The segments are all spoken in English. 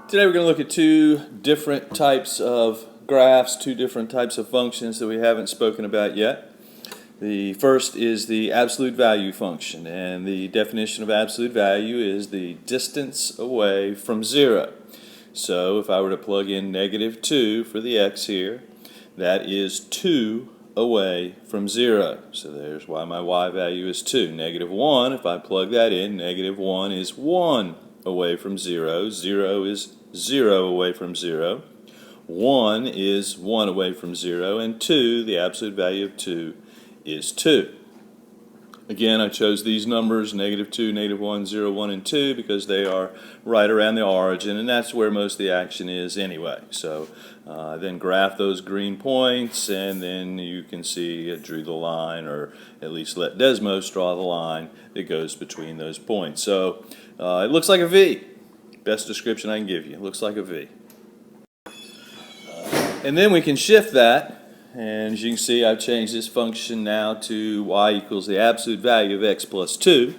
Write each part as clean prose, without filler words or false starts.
Today we're going to look at two different types of graphs, two different types of functions that we haven't spoken about yet. The first is the absolute value function, and the definition of absolute value is the distance away from 0. So if I were to plug in -2 for the x here, that is 2 away from 0. So there's why my y value is 2. -1, if I plug that in, -1 is 1 away from 0. 0 is 0 away from 0. 1 is 1 away from 0. And 2, the absolute value of 2, is 2. Again, I chose these numbers, -2, -1, 0, 1, and 2, because they are right around the origin, and that's where most of the action is anyway. So then graph those green points, and then you can see I drew the line, or at least let Desmos draw the line that goes between those points. So it looks like a V. Best description I can give you. It looks like a V. And then we can shift that, and as you can see, I've changed this function now to y equals the absolute value of x plus 2.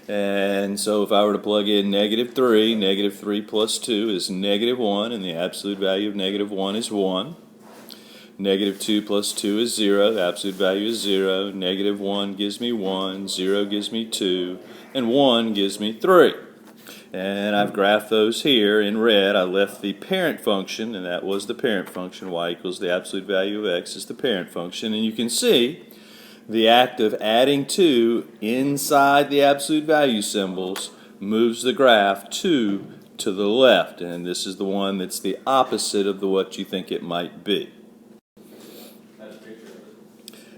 And so if I were to plug in -3, -3 plus 2 is -1, and the absolute value of -1 is 1. -2 plus 2 is 0, the absolute value is 0. -1 gives me 1, 0 gives me 2, and 1 gives me 3. And I've graphed those here in red. I left the parent function, and that was the parent function. Y equals the absolute value of x is the parent function. And you can see the act of adding 2 inside the absolute value symbols moves the graph 2 to the left. And this is the one that's the opposite of what you think it might be.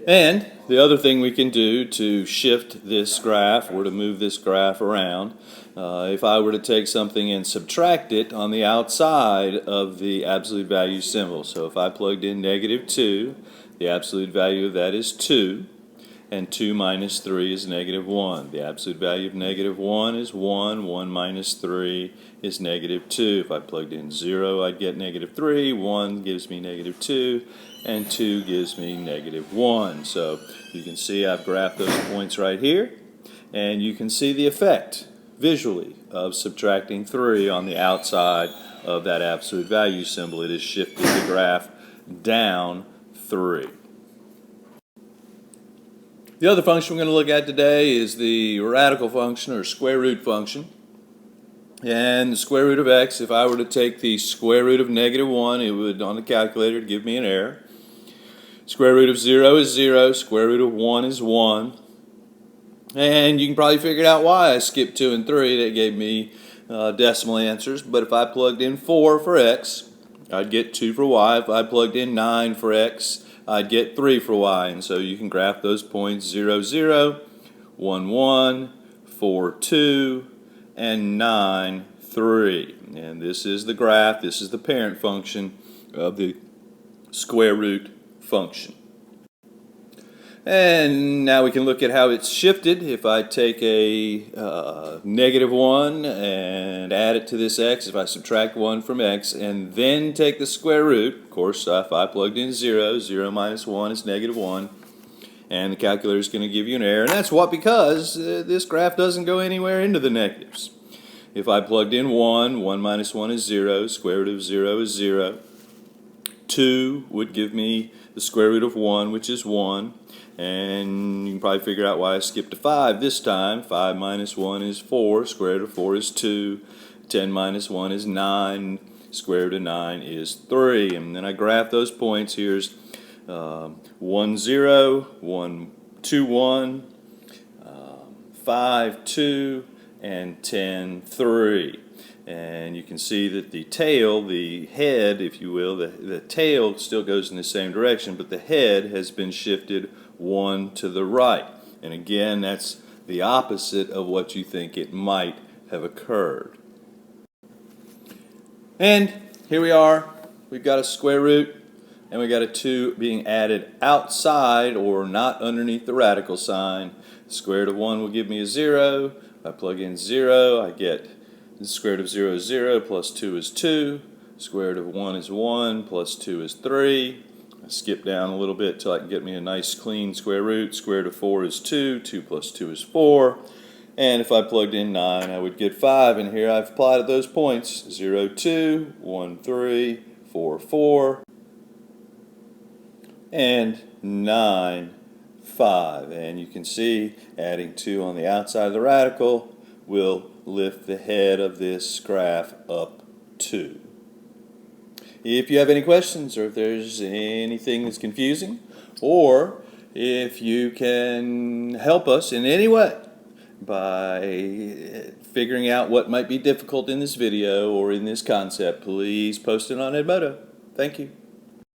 And the other thing we can do to shift this graph, or to move this graph around, if I were to take something and subtract it on the outside of the absolute value symbol. So if I plugged in -2, the absolute value of that is 2, and 2 minus 3 is -1. The absolute value of -1 is 1, 1 minus 3 is -2. If I plugged in 0, I'd get -3, 1 gives me -2, and 2 gives me -1. So you can see I've graphed those points right here, and you can see the effect visually of subtracting 3 on the outside of that absolute value symbol. It has shifted the graph down 3. The other function we're going to look at today is the radical function, or square root function. And the square root of x, if I were to take the square root of -1, it would, on the calculator, give me an error. Square root of 0 is 0, square root of 1 is 1. And you can probably figure out why I skipped 2 and 3. That gave me decimal answers. But if I plugged in 4 for x, I'd get 2 for y. If I plugged in 9 for x, I'd get 3 for y. And so you can graph those points 0, 0, 1, 1, 4, 2, and 9, 3. And this is the graph, this is the parent function of the square root function. And now we can look at how it's shifted. If I take a -1 and add it to this x, if I subtract 1 from x and then take the square root, of course if I plugged in 0, 0 minus 1 is -1, and the calculator is going to give you an error. And that's because this graph doesn't go anywhere into the negatives. If I plugged in 1, 1 minus 1 is 0, square root of 0 is 0. 2 would give me the square root of 1, which is 1. And you can probably figure out why I skipped to 5 this time. 5 minus 1 is 4, square root of 4 is 2. 10 minus 1 is 9, square root of 9 is 3. And then I graph those points. Here's 1, 0, 1, 2, 1, 5, 2, and 10, 3. And you can see that the tail, the head, if you will, the tail still goes in the same direction, but the head has been shifted 1 to the right. And again, that's the opposite of what you think it might have occurred. And here we are. We've got a square root, and we've got a 2 being added outside, or not underneath the radical sign. The square root of 1 will give me a 0. If I plug in 0, I get the square root of 0 is 0, plus 2 is 2. Square root of 1 is 1, plus 2 is 3. I skip down a little bit until I can get me a nice clean square root. Square root of 4 is 2. 2 plus 2 is 4. And if I plugged in 9, I would get 5. And here I've plotted those points: 0, 2, 1, 3, 4, 4, and 9, 5. And you can see adding 2 on the outside of the radical will lift the head of this graph up 2. If you have any questions, or if there's anything that's confusing, or if you can help us in any way by figuring out what might be difficult in this video or in this concept, please post it on Edmodo. Thank you.